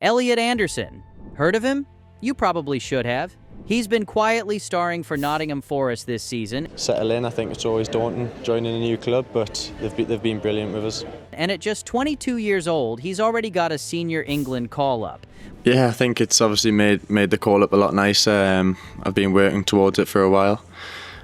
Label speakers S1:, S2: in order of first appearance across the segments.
S1: Elliot Anderson. Heard of him? You probably should have. He's been quietly starring for Nottingham Forest this season.
S2: Settle in, I think it's always daunting joining a new club, but they've been brilliant with us.
S1: And at just 22 years old, he's already got a senior England call-up.
S2: Yeah, I think it's obviously made the call-up a lot nicer. I've been working towards it for a while.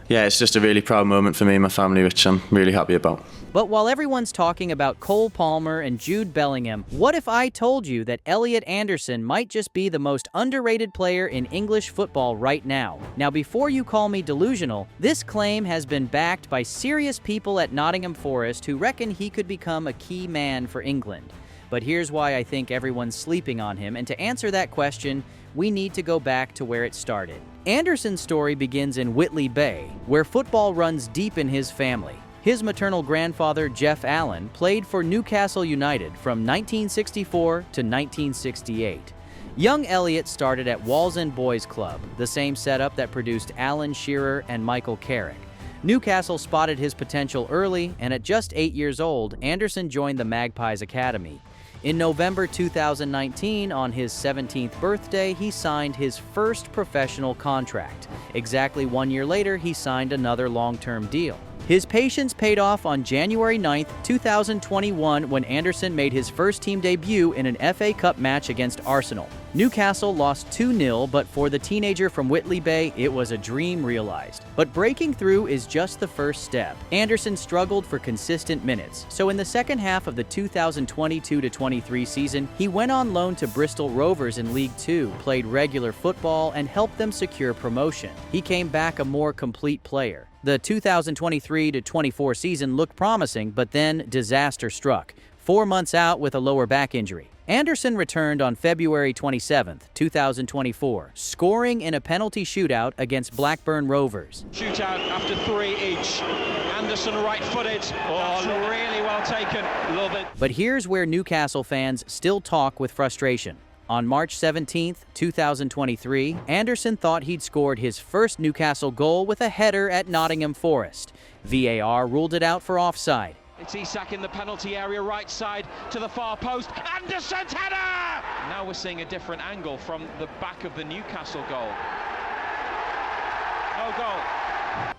S2: Yeah, it's just a really proud moment for me and my family, which I'm really happy about.
S1: But while everyone's talking about Cole Palmer and Jude Bellingham, what if I told you that Elliot Anderson might just be the most underrated player in English football right now? Now, before you call me delusional, this claim has been backed by serious people at Nottingham Forest who reckon he could become a key man for England. But here's why I think everyone's sleeping on him, and to answer that question, we need to go back to where it started. Anderson's story begins in Whitley Bay, where football runs deep in his family. His maternal grandfather, Jeff Allen, played for Newcastle United from 1964 to 1968. Young Elliot started at Wallsend Boys Club, the same setup that produced Alan Shearer and Michael Carrick. Newcastle spotted his potential early, and at just 8 years old, Anderson joined the Magpies Academy. In November 2019, on his 17th birthday, he signed his first professional contract. Exactly 1 year later, he signed another long-term deal. His patience paid off on January 9, 2021, when Anderson made his first team debut in an FA Cup match against Arsenal. Newcastle lost 2-0, but for the teenager from Whitley Bay, it was a dream realized. But breaking through is just the first step. Anderson struggled for consistent minutes, so in the second half of the 2022-23 season, he went on loan to Bristol Rovers in League Two, played regular football, and helped them secure promotion. He came back a more complete player. The 2023-24 season looked promising, but then disaster struck. 4 months out with a lower back injury. Anderson returned on February 27, 2024, scoring in a penalty shootout against Blackburn Rovers.
S3: Shootout after 3 each. Anderson right-footed. That's really well taken. Love it.
S1: But here's where Newcastle fans still talk with frustration. On March 17, 2023, Anderson thought he'd scored his first Newcastle goal with a header at Nottingham Forest. VAR ruled it out for offside.
S3: It's Isak in the penalty area, right side to the far post. Anderson's header! Now we're seeing a different angle from the back of the Newcastle goal. No goal.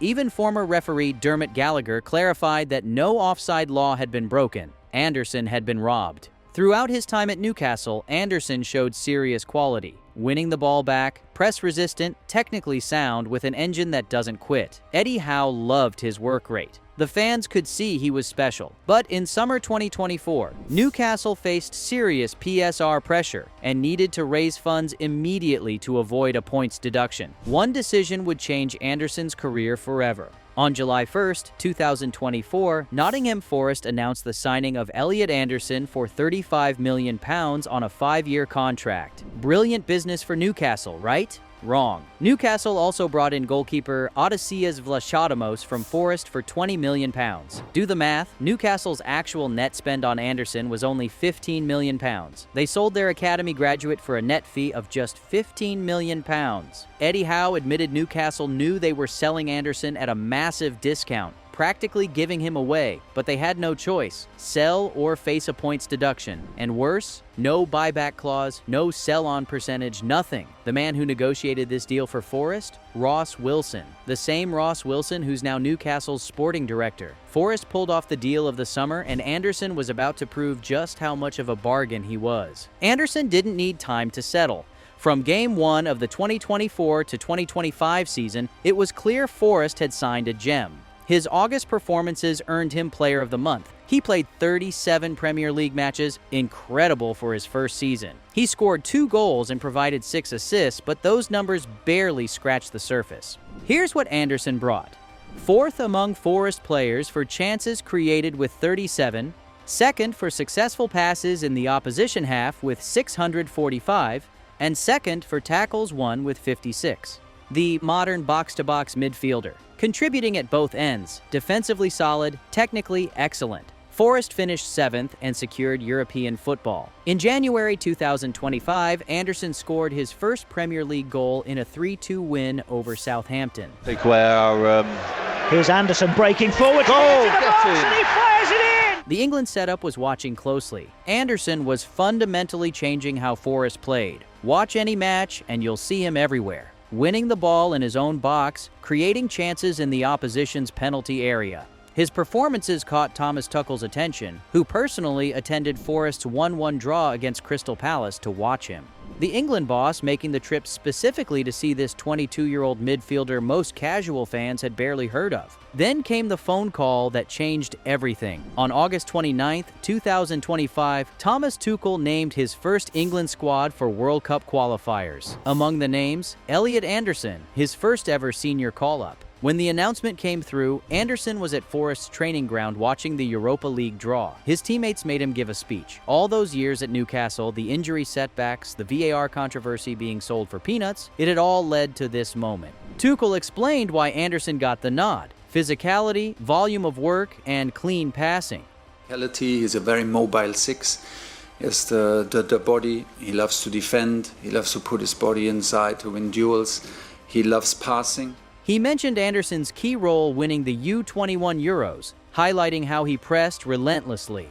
S1: Even former referee Dermot Gallagher clarified that no offside law had been broken. Anderson had been robbed. Throughout his time at Newcastle, Anderson showed serious quality, winning the ball back, press-resistant, technically sound, with an engine that doesn't quit. Eddie Howe loved his work rate. The fans could see he was special. But in summer 2024, Newcastle faced serious PSR pressure and needed to raise funds immediately to avoid a points deduction. One decision would change Anderson's career forever. On July 1, 2024, Nottingham Forest announced the signing of Elliot Anderson for £35 million on a 5-year contract. Brilliant business for Newcastle, right? Wrong. Newcastle also brought in goalkeeper Odysseas Vlachodimos from Forest for £20 million. Do the math. Newcastle's actual net spend on Anderson was only £15 million. They sold their academy graduate for a net fee of just £15 million. Eddie Howe admitted Newcastle knew they were selling Anderson at a massive discount, practically giving him away, but they had no choice. Sell or face a points deduction. And worse, no buyback clause, no sell-on percentage, nothing. The man who negotiated this deal for Forest? Ross Wilson. The same Ross Wilson who's now Newcastle's sporting director. Forest pulled off the deal of the summer, and Anderson was about to prove just how much of a bargain he was. Anderson didn't need time to settle. From Game 1 of the 2024 to 2025 season, it was clear Forest had signed a gem. His August performances earned him Player of the Month. He played 37 Premier League matches, incredible for his first season. He scored 2 goals and provided 6 assists, but those numbers barely scratched the surface. Here's what Anderson brought. 4th among Forest players for chances created with 37, 2nd for successful passes in the opposition half with 645, and 2nd for tackles won with 56. The modern box-to-box midfielder, contributing at both ends, defensively solid, technically excellent. Forest finished 7th and secured European football. In January 2025, Anderson scored his first Premier League goal in a 3-2 win over Southampton.
S4: Here's Anderson breaking forward.
S5: Goal!
S4: Into the box, and he fires it in!
S1: The England setup was watching closely. Anderson was fundamentally changing how Forest played. Watch any match and you'll see him everywhere, winning the ball in his own box, creating chances in the opposition's penalty area. His performances caught Thomas Tuchel's attention, who personally attended Forest's 1-1 draw against Crystal Palace to watch him. The England boss making the trip specifically to see this 22-year-old midfielder most casual fans had barely heard of. Then came the phone call that changed everything. On August 29, 2025, Thomas Tuchel named his first England squad for World Cup qualifiers. Among the names, Elliot Anderson, his first ever senior call-up. When the announcement came through, Anderson was at Forest's training ground watching the Europa League draw. His teammates made him give a speech. All those years at Newcastle, the injury setbacks, the VAR controversy being sold for peanuts, it had all led to this moment. Tuchel explained why Anderson got the nod: physicality, volume of work, and clean passing.
S4: He's a very mobile six. He has the body, he loves to defend, he loves to put his body inside to win duels, he loves passing.
S1: He mentioned Anderson's key role winning the U21 Euros, highlighting how he pressed relentlessly.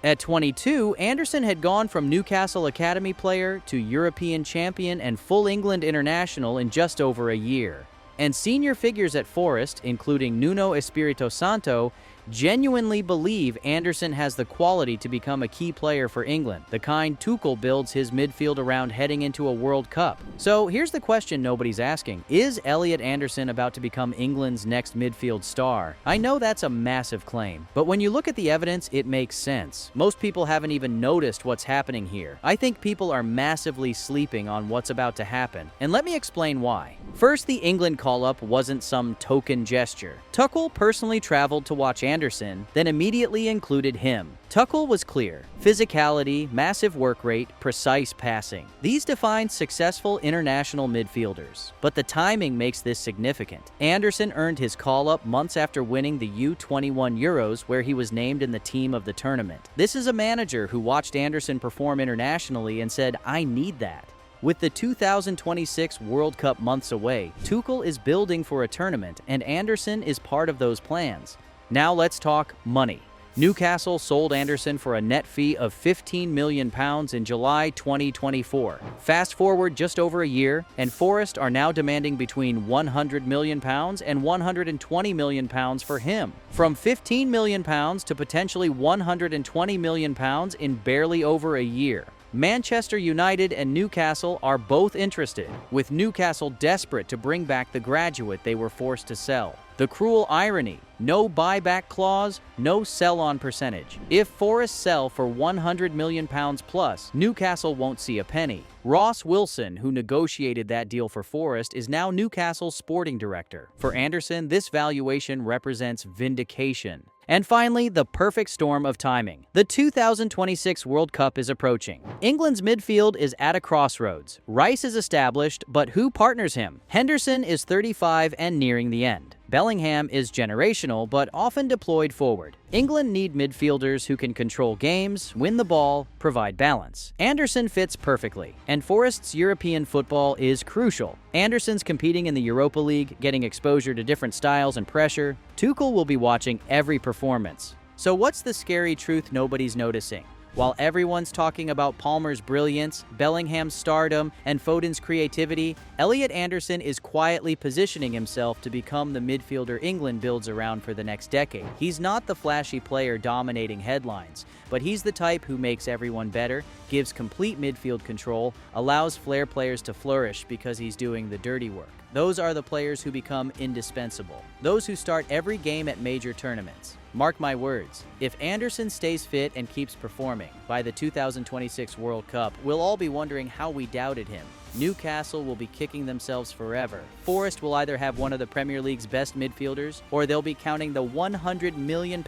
S1: At 22, Anderson had gone from Newcastle Academy player to European champion and full England international in just over a year. And senior figures at Forest, including Nuno Espirito Santo, genuinely believe Anderson has the quality to become a key player for England, the kind Tuchel builds his midfield around heading into a World Cup. So here's the question nobody's asking: is Elliot Anderson about to become England's next midfield star? I know that's a massive claim, but when you look at the evidence, it makes sense. Most people haven't even noticed what's happening here. I think people are massively sleeping on what's about to happen, and let me explain why. First, the England call-up wasn't some token gesture. Tuchel personally traveled to watch Anderson, then immediately included him. Tuchel was clear: physicality, massive work rate, precise passing. These define successful international midfielders. But the timing makes this significant. Anderson earned his call-up months after winning the U21 Euros, where he was named in the team of the tournament. This is a manager who watched Anderson perform internationally and said, "I need that." With the 2026 World Cup months away, Tuchel is building for a tournament, and Anderson is part of those plans. Now let's talk money. Newcastle sold Anderson for a net fee of £15 million in July 2024. Fast forward just over a year, and Forest are now demanding between £100 million and £120 million for him. From £15 million to potentially £120 million in barely over a year. Manchester United and Newcastle are both interested, with Newcastle desperate to bring back the graduate they were forced to sell. The cruel irony: no buyback clause, no sell-on percentage. If Forest sell for £100 million plus, Newcastle won't see a penny. Ross Wilson, who negotiated that deal for Forest, is now Newcastle's sporting director. For Anderson, this valuation represents vindication. And finally, the perfect storm of timing. The 2026 World Cup is approaching. England's midfield is at a crossroads. Rice is established, but who partners him? Henderson is 35 and nearing the end. Bellingham is generational, but often deployed forward. England need midfielders who can control games, win the ball, provide balance. Anderson fits perfectly, and Forest's European football is crucial. Anderson's competing in the Europa League, getting exposure to different styles and pressure. Tuchel will be watching every performance. So what's the scary truth nobody's noticing? While everyone's talking about Palmer's brilliance, Bellingham's stardom, and Foden's creativity, Elliot Anderson is quietly positioning himself to become the midfielder England builds around for the next decade. He's not the flashy player dominating headlines, but he's the type who makes everyone better, gives complete midfield control, allows flair players to flourish because he's doing the dirty work. Those are the players who become indispensable. Those who start every game at major tournaments. Mark my words, if Anderson stays fit and keeps performing, by the 2026 World Cup, we'll all be wondering how we doubted him. Newcastle will be kicking themselves forever. Forest will either have one of the Premier League's best midfielders, or they'll be counting the £100 million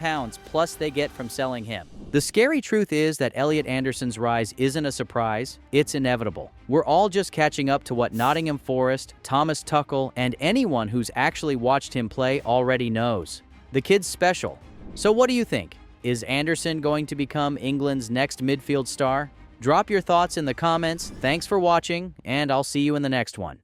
S1: plus they get from selling him. The scary truth is that Elliot Anderson's rise isn't a surprise, it's inevitable. We're all just catching up to what Nottingham Forest, Thomas Tuchel, and anyone who's actually watched him play already knows. The kid's special. So what do you think? Is Anderson going to become England's next midfield star? Drop your thoughts in the comments. Thanks for watching, and I'll see you in the next one.